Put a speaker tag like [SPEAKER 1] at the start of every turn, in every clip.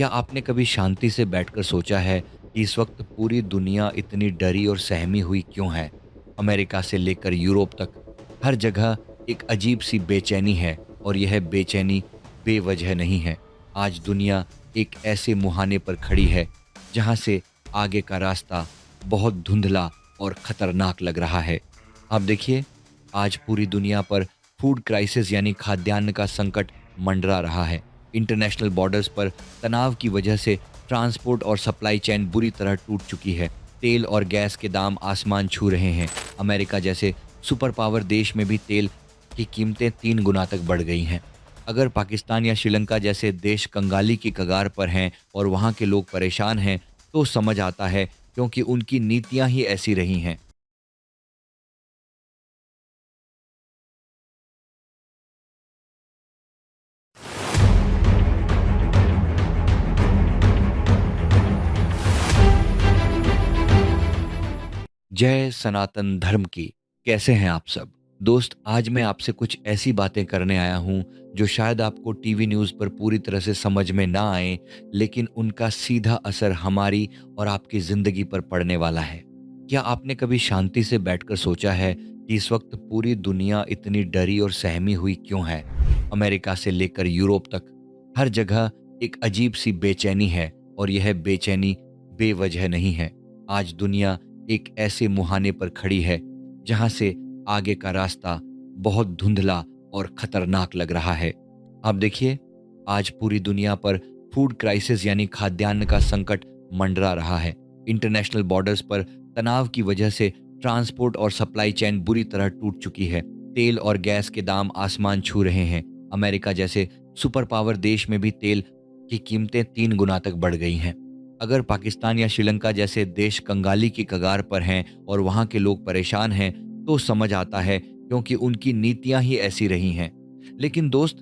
[SPEAKER 1] क्या आपने कभी शांति से बैठकर सोचा है कि इस वक्त पूरी दुनिया इतनी डरी और सहमी हुई क्यों है? अमेरिका से लेकर यूरोप तक हर जगह एक अजीब सी बेचैनी है और यह बेचैनी बेवजह नहीं है। आज दुनिया एक ऐसे मुहाने पर खड़ी है जहां से आगे का रास्ता बहुत धुंधला और खतरनाक लग रहा है। आप देखिए, आज पूरी दुनिया पर फूड क्राइसिस यानी खाद्यान्न का संकट मंडरा रहा है। इंटरनेशनल बॉर्डर्स पर तनाव की वजह से ट्रांसपोर्ट और सप्लाई चेन बुरी तरह टूट चुकी है। तेल और गैस के दाम आसमान छू रहे हैं। अमेरिका जैसे सुपर पावर देश में भी तेल की कीमतें 3 गुना तक बढ़ गई हैं। अगर पाकिस्तान या श्रीलंका जैसे देश कंगाली की कगार पर हैं और वहाँ के लोग परेशान हैं, तो समझ आता है, क्योंकि उनकी नीतियाँ ही ऐसी रही हैं। जय सनातन धर्म की। कैसे हैं आप सब? दोस्त, आज मैं आपसे कुछ ऐसी बातें करने आया हूं जो शायद आपको टीवी न्यूज़ पर पूरी तरह से समझ में ना आए, लेकिन उनका सीधा असर हमारी और आपकी ज़िंदगी पर पड़ने वाला है। क्या आपने कभी शांति से बैठकर सोचा है कि इस वक्त पूरी दुनिया इतनी डरी और सहमी हुई क्यों है? अमेरिका से लेकर यूरोप तक हर जगह एक अजीब सी बेचैनी है और यह बेचैनी बेवजह नहीं है। आज दुनिया एक ऐसे मुहाने पर खड़ी है जहां से आगे का रास्ता बहुत धुंधला और खतरनाक लग रहा है। आप देखिए, आज पूरी दुनिया पर फूड क्राइसिस यानी खाद्यान्न का संकट मंडरा रहा है। इंटरनेशनल बॉर्डर्स पर तनाव की वजह से ट्रांसपोर्ट और सप्लाई चेन बुरी तरह टूट चुकी है। तेल और गैस के दाम आसमान छू रहे हैं। अमेरिका जैसे सुपर पावर देश में भी तेल की कीमतें 3 गुना तक बढ़ गई हैं। अगर पाकिस्तान या श्रीलंका जैसे देश कंगाली की कगार पर हैं और वहाँ के लोग परेशान हैं, तो समझ आता है, क्योंकि उनकी नीतियाँ ही ऐसी रही हैं। लेकिन दोस्त,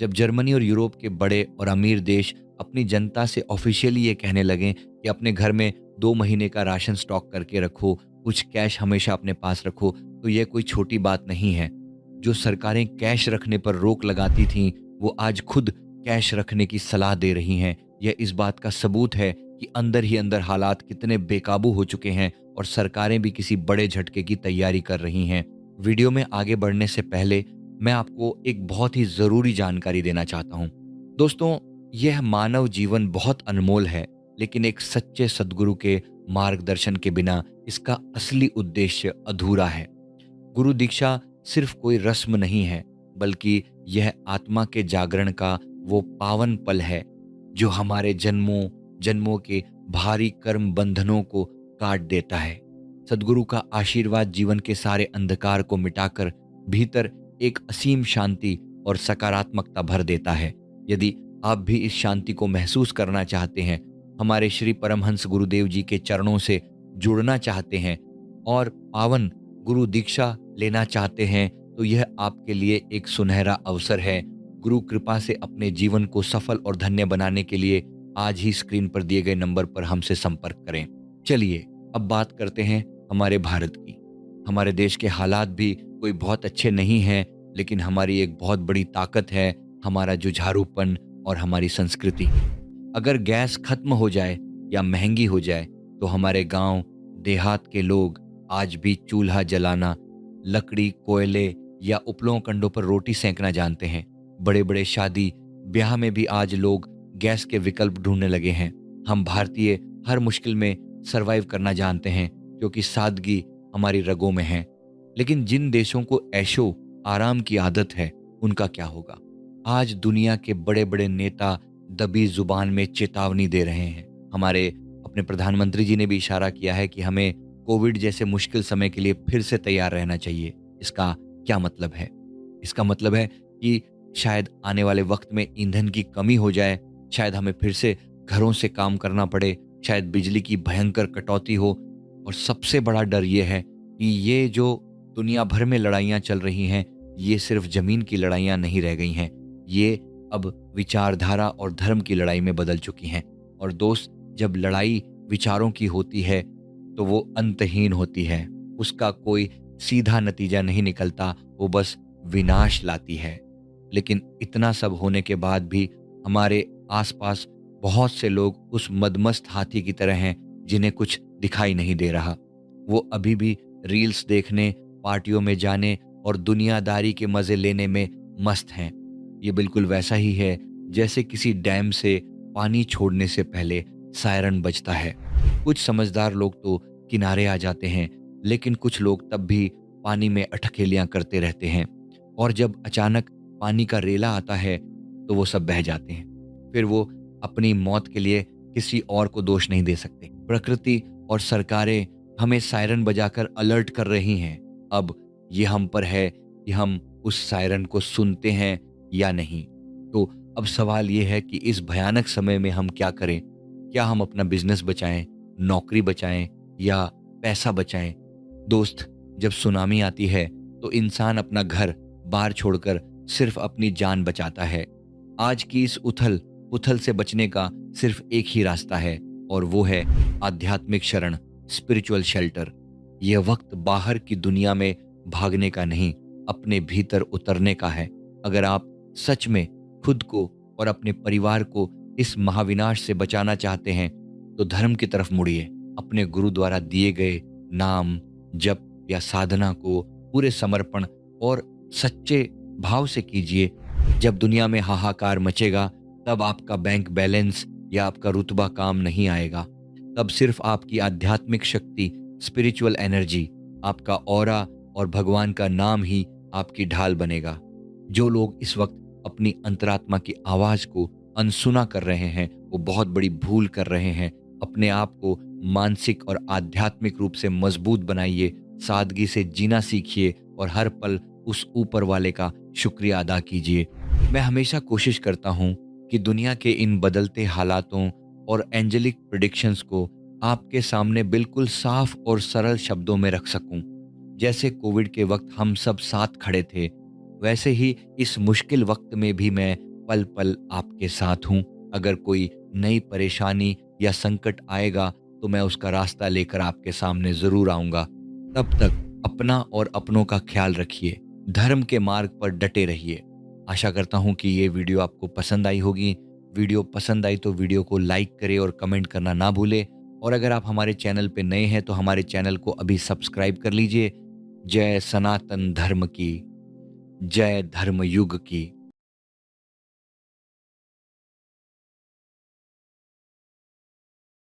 [SPEAKER 1] जब जर्मनी और यूरोप के बड़े और अमीर देश अपनी जनता से ऑफिशियली ये कहने लगें कि अपने घर में 2 महीने का राशन स्टॉक करके रखो, कुछ कैश हमेशा अपने पास रखो, तो यह कोई छोटी बात नहीं है। जो सरकारें कैश रखने पर रोक लगाती थीं, वो आज खुद कैश रखने की सलाह दे रही हैं। यह इस बात का सबूत है कि अंदर ही अंदर हालात कितने बेकाबू हो चुके हैं और सरकारें भी किसी बड़े झटके की तैयारी कर रही हैं। वीडियो में आगे बढ़ने से पहले मैं आपको एक बहुत ही ज़रूरी जानकारी देना चाहता हूँ। दोस्तों, यह मानव जीवन बहुत अनमोल है, लेकिन एक सच्चे सद्गुरु के मार्गदर्शन के बिना इसका असली उद्देश्य अधूरा है। गुरु दीक्षा सिर्फ कोई रस्म नहीं है, बल्कि यह आत्मा के जागरण का वो पावन पल है जो हमारे जन्मों जन्मों के भारी कर्म बंधनों को काट देता है। सद्गुरु का आशीर्वाद जीवन के सारे अंधकार को मिटाकर भीतर एक असीम शांति और सकारात्मकता भर देता है। यदि आप भी इस शांति को महसूस करना चाहते हैं, हमारे श्री परमहंस गुरुदेव जी के चरणों से जुड़ना चाहते हैं और पावन गुरु दीक्षा लेना चाहते हैं, तो यह आपके लिए एक सुनहरा अवसर है। गुरु कृपा से अपने जीवन को सफल और धन्य बनाने के लिए आज ही स्क्रीन पर दिए गए नंबर पर हमसे संपर्क करें। चलिए, अब बात करते हैं हमारे भारत की। हमारे देश के हालात भी कोई बहुत अच्छे नहीं हैं, लेकिन हमारी एक बहुत बड़ी ताकत है हमारा जुझारूपन और हमारी संस्कृति। अगर गैस खत्म हो जाए या महंगी हो जाए, तो हमारे गांव देहात के लोग आज भी चूल्हा जलाना, लकड़ी, कोयले या उपलों कंडों पर रोटी सेंकना जानते हैं। बड़े बड़े शादी ब्याह में भी आज लोग गैस के विकल्प ढूंढने लगे हैं। हम भारतीय हर मुश्किल में सरवाइव करना जानते हैं, क्योंकि सादगी हमारी रगों में है। लेकिन जिन देशों को ऐशो आराम की आदत है, उनका क्या होगा? आज दुनिया के बड़े बड़े नेता दबी जुबान में चेतावनी दे रहे हैं। हमारे अपने प्रधानमंत्री जी ने भी इशारा किया है कि हमें कोविड जैसे मुश्किल समय के लिए फिर से तैयार रहना चाहिए। इसका क्या मतलब है? इसका मतलब है कि शायद आने वाले वक्त में ईंधन की कमी हो जाए, शायद हमें फिर से घरों से काम करना पड़े, शायद बिजली की भयंकर कटौती हो। और सबसे बड़ा डर ये है कि ये जो दुनिया भर में लड़ाइयाँ चल रही हैं, ये सिर्फ जमीन की लड़ाइयाँ नहीं रह गई हैं, ये अब विचारधारा और धर्म की लड़ाई में बदल चुकी हैं। और दोस्त, जब लड़ाई विचारों की होती है, तो वो अंतहीन होती है। उसका कोई सीधा नतीजा नहीं निकलता, वो बस विनाश लाती है। लेकिन इतना सब होने के बाद भी हमारे आसपास बहुत से लोग उस मदमस्त हाथी की तरह हैं जिन्हें कुछ दिखाई नहीं दे रहा। वो अभी भी रील्स देखने, पार्टियों में जाने और दुनियादारी के मज़े लेने में मस्त हैं। ये बिल्कुल वैसा ही है जैसे किसी डैम से पानी छोड़ने से पहले सायरन बजता है। कुछ समझदार लोग तो किनारे आ जाते हैं, लेकिन कुछ लोग तब भी पानी में अटखेलियाँ करते रहते हैं और जब अचानक पानी का रेला आता है, तो वो सब बह जाते हैं। फिर वो अपनी मौत के लिए किसी और को दोष नहीं दे सकते। प्रकृति और सरकारें हमें सायरन बजाकर अलर्ट कर रही हैं। अब ये हम पर है कि हम उस सायरन को सुनते हैं या नहीं। तो अब सवाल ये है कि इस भयानक समय में हम क्या करें? क्या हम अपना बिज़नेस बचाएँ, नौकरी बचाएँ या पैसा बचाएँ? दोस्त, जब सुनामी आती है तो इंसान अपना घर बार छोड़कर सिर्फ अपनी जान बचाता है। आज की इस उथल-पुथल से बचने का सिर्फ एक ही रास्ता है और वो है आध्यात्मिक शरण, स्पिरिचुअल शेल्टर। यह वक्त बाहर की दुनिया में भागने का नहीं, अपने भीतर उतरने का है। अगर आप सच में खुद को और अपने परिवार को इस महाविनाश से बचाना चाहते हैं, तो धर्म की तरफ मुड़िए। अपने गुरु द्वारा दिए गए नाम, जप या साधना को पूरे समर्पण और सच्चे भाव से कीजिए। जब दुनिया में हाहाकार मचेगा, तब आपका बैंक बैलेंस या आपका रुतबा काम नहीं आएगा। तब सिर्फ आपकी आध्यात्मिक शक्ति, स्पिरिचुअल एनर्जी, आपका ऑरा और भगवान का नाम ही आपकी ढाल बनेगा। जो लोग इस वक्त अपनी अंतरात्मा की आवाज़ को अनसुना कर रहे हैं, वो बहुत बड़ी भूल कर रहे हैं। अपने आप को मानसिक और आध्यात्मिक रूप से मजबूत बनाइए, सादगी से जीना सीखिए और हर पल उस ऊपर वाले का शुक्रिया अदा कीजिए। मैं हमेशा कोशिश करता हूँ कि दुनिया के इन बदलते हालातों और एंजेलिक प्रेडिक्शंस को आपके सामने बिल्कुल साफ और सरल शब्दों में रख सकूं। जैसे कोविड के वक्त हम सब साथ खड़े थे, वैसे ही इस मुश्किल वक्त में भी मैं पल पल आपके साथ हूँ। अगर कोई नई परेशानी या संकट आएगा, तो मैं उसका रास्ता लेकर आपके सामने ज़रूर आऊँगा। तब तक अपना और अपनों का ख्याल रखिए, धर्म के मार्ग पर डटे रहिए। आशा करता हूँ कि ये वीडियो आपको पसंद आई होगी। वीडियो पसंद आई तो वीडियो को लाइक करें और कमेंट करना ना भूलें। और अगर आप हमारे चैनल पे नए हैं, तो हमारे चैनल को अभी सब्सक्राइब कर लीजिए। जय सनातन धर्म की, जय धर्म युग की।